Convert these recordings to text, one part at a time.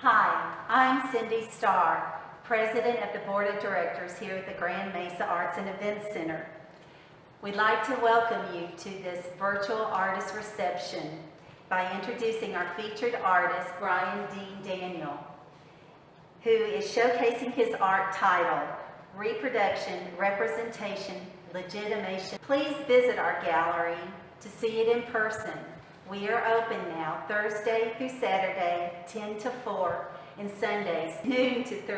Hi, I'm Cindy Starr, President of the Board of Directors here at the Grand Mesa Arts and Events Center. We'd like to welcome you to this virtual artist reception by introducing our featured artist, Bryan Dean Daniel, who is showcasing his art titled Reproduction, Representation, Legitimation. Please visit our gallery to see it in person. We are open now Thursday through Saturday, 10 to 4, and Sundays, noon to 3.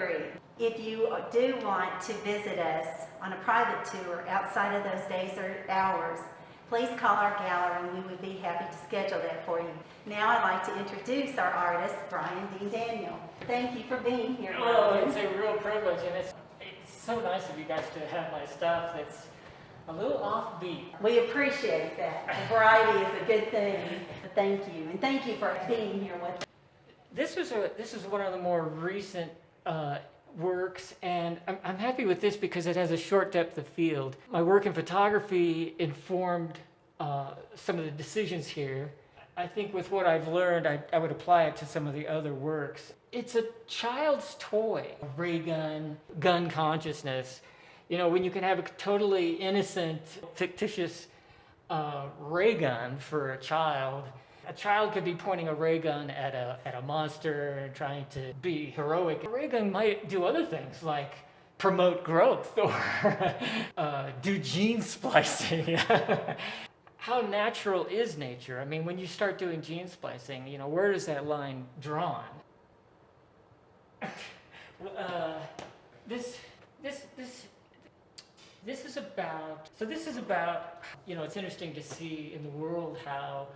If you do want to visit us on a private tour outside of those days or hours, please call our gallery and we would be happy to schedule that for you. Now I'd like to introduce our artist, Bryan Dean Daniel. Thank you for being here. Oh, it's a real privilege, and it's so nice of you guys to have my stuff that's a little offbeat. We appreciate that. The variety is a good thing. Thank you, and thank you for being here with us. This is one of the more recent works, and I'm happy with this because it has a short depth of field. My work in photography informed some of the decisions here. I think with what I've learned, I would apply it to some of the other works. It's a child's toy, ray gun, gun consciousness. You know, when you can have a totally innocent, fictitious ray gun for a child could be pointing a ray gun at a monster and trying to be heroic. A ray gun might do other things like promote growth or do gene splicing. How natural is nature? I mean, when you start doing gene splicing, you know, where is that line drawn? This is about, you know, it's interesting to see in the world how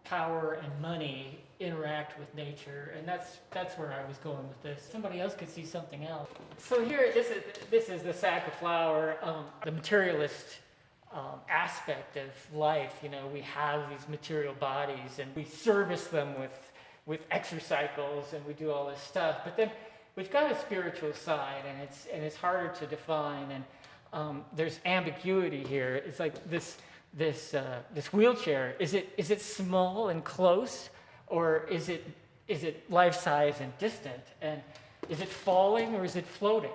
power and money interact with nature, and that's where I was going with this. Somebody else could see something else. So here, this is the sack of flour, the materialist aspect of life. You know, we have these material bodies, and we service them with exercycles, and we do all this stuff. But then we've got a spiritual side, and it's harder to define. And there's ambiguity here. It's like this wheelchair. Is it small and close, or is it life size and distant? And is it falling or is it floating?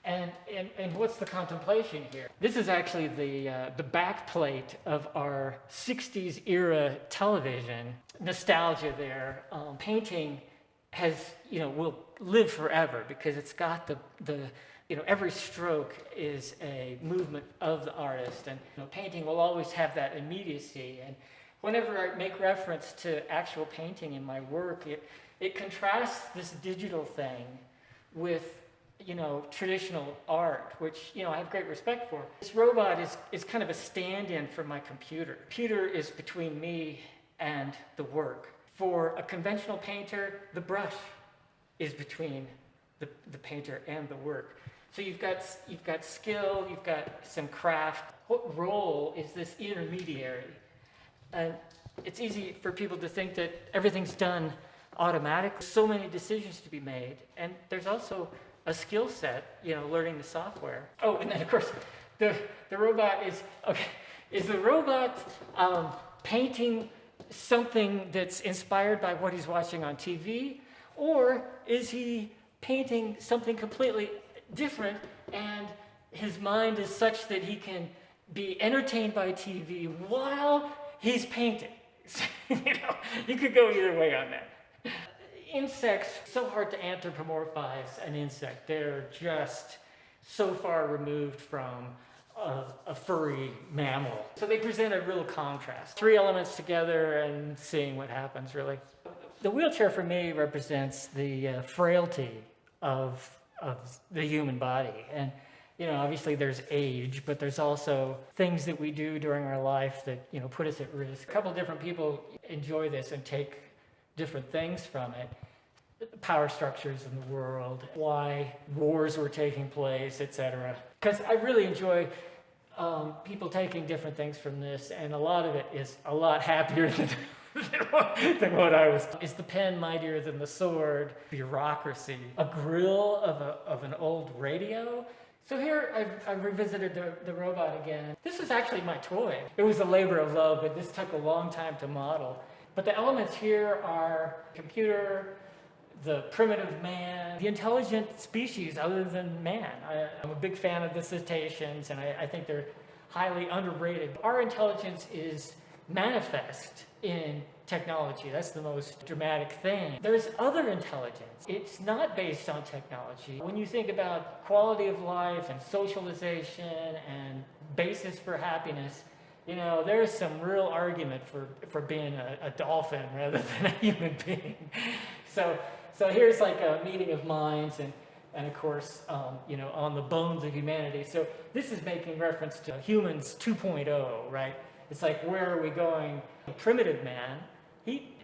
And what's the contemplation here? This is actually the back plate of our 60s era television. Nostalgia there. Painting has, you know, will live forever because it's got the you know, every stroke is a movement of the artist, and you know, painting will always have that immediacy. And whenever I make reference to actual painting in my work, it contrasts this digital thing with, you know, traditional art, which, you know, I have great respect for. This robot is kind of a stand-in for my computer. The computer is between me and the work. For a conventional painter, the brush is between the painter and the work. So you've got skill, you've got some craft. What role is this intermediary? And it's easy for people to think that everything's done automatically. So many decisions to be made, and there's also a skill set, you know, learning the software. Oh, and then of course, the robot is okay. Is the robot painting something that's inspired by what he's watching on TV, or is he painting something completely different, and his mind is such that he can be entertained by TV while he's painting? You know, you could go either way on that. Insects, so hard to anthropomorphize an insect. They're just so far removed from a furry mammal. So they present a real contrast. Three elements together and seeing what happens, really. The wheelchair for me represents the frailty of the human body. And, you know, obviously there's age, but there's also things that we do during our life that, you know, put us at risk. A couple different people enjoy this and take different things from it. The power structures in the world, why wars were taking place, etc. Because I really enjoy people taking different things from this, and a lot of it is a lot happier than what I was. Is the pen mightier than the sword? Bureaucracy. A grill of an old radio. So here I've revisited the robot again. This is actually my toy. It was a labor of love, but this took a long time to model. But the elements here are computer, the primitive man, the intelligent species other than man. I'm a big fan of the cetaceans, and I think they're highly underrated. Our intelligence is manifest in technology. That's the most dramatic thing. There's other intelligence. It's not based on technology. When you think about quality of life and socialization and basis for happiness, you know, there's some real argument for being a dolphin rather than a human being. So here's like a meeting of minds, and of course, you know, on the bones of humanity. So this is making reference to humans 2.0, right? It's like, where are we going? Primitive man, he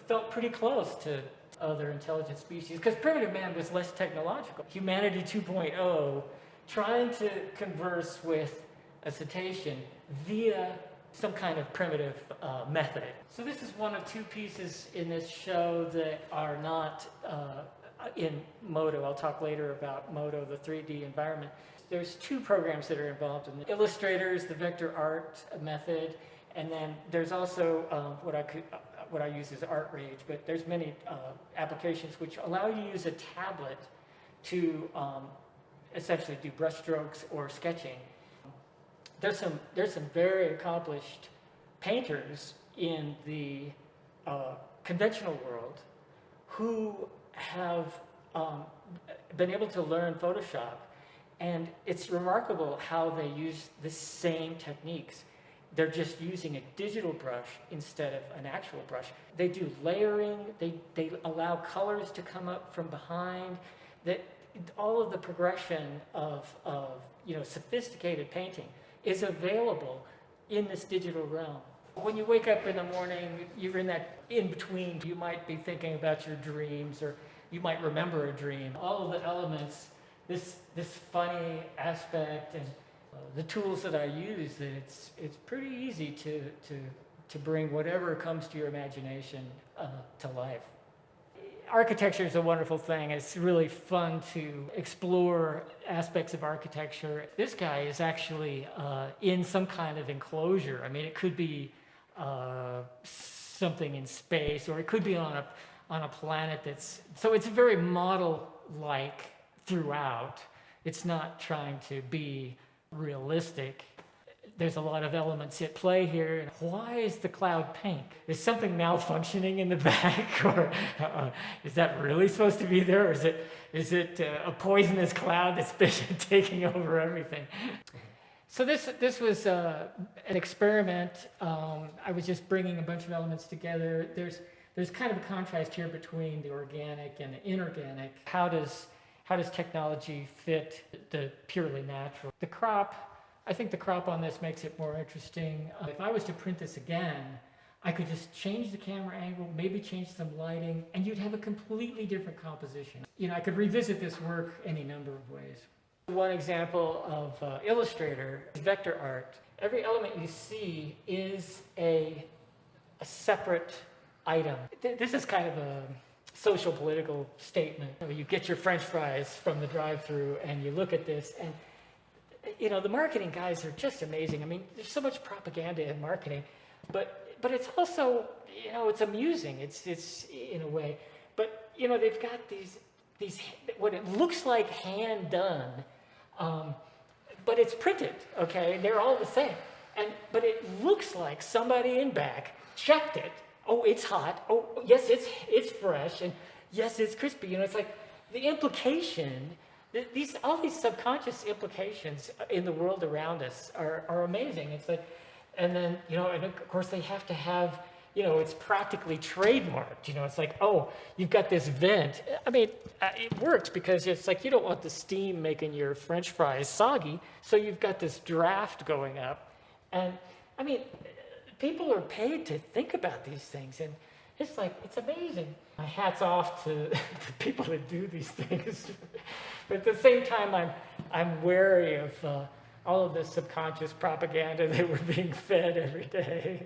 felt pretty close to other intelligent species because primitive man was less technological. Humanity 2.0, trying to converse with a cetacean via some kind of primitive method. So this is one of two pieces in this show that are not in Modo. I'll talk later about Modo, the 3D environment. There's two programs that are involved in the illustrators, the vector art method, and then there's also what I use is Art Rage, but there's many applications which allow you to use a tablet to essentially do brushstrokes or sketching. There's some very accomplished painters in the conventional world who have been able to learn Photoshop, and it's remarkable how they use the same techniques. They're just using a digital brush instead of an actual brush. They do layering, they allow colors to come up from behind. That all of the progression of you know, sophisticated painting is available in this digital realm. When you wake up in the morning, you're in that in-between. You might be thinking about your dreams, or you might remember a dream. All of the elements, this funny aspect, and the tools that I use, that it's pretty easy to bring whatever comes to your imagination to life. Architecture is a wonderful thing. It's really fun to explore aspects of architecture. This guy is actually in some kind of enclosure. I mean, it could be something in space, or it could be on a planet that's, so it's very model-like throughout. It's not trying to be realistic. There's a lot of elements at play here. Why is the cloud pink? Is something malfunctioning in the back, or is that really supposed to be there? Or is it a poisonous cloud that's been taking over everything? So this was an experiment. I was just bringing a bunch of elements together. There's kind of a contrast here between the organic and the inorganic. How does technology fit the purely natural? The crop, I think the crop on this makes it more interesting. If I was to print this again, I could just change the camera angle, maybe change some lighting, and you'd have a completely different composition. You know, I could revisit this work any number of ways. One example of Illustrator is vector art. Every element you see is a separate item. This is kind of a social political statement. You get your French fries from the drive-thru and you look at this, and you know, the marketing guys are just amazing. I mean, there's so much propaganda in marketing, but it's also, you know, it's amusing. It's in a way, but you know, they've got these what it looks like hand done, but it's printed. Okay, they're all the same, but it looks like somebody in back checked it. Oh, it's hot. Oh, yes, it's fresh, and yes, it's crispy. You know, it's like the implication. All these subconscious implications in the world around us are amazing. It's like, and then, you know, and of course they have to have, you know, it's practically trademarked. You know, it's like, oh, you've got this vent. I mean, it works because it's like you don't want the steam making your French fries soggy, so you've got this draft going up. And I mean, people are paid to think about these things, and it's like, it's amazing. My hat's off to the people that do these things. But at the same time, I'm wary of all of the subconscious propaganda that we're being fed every day.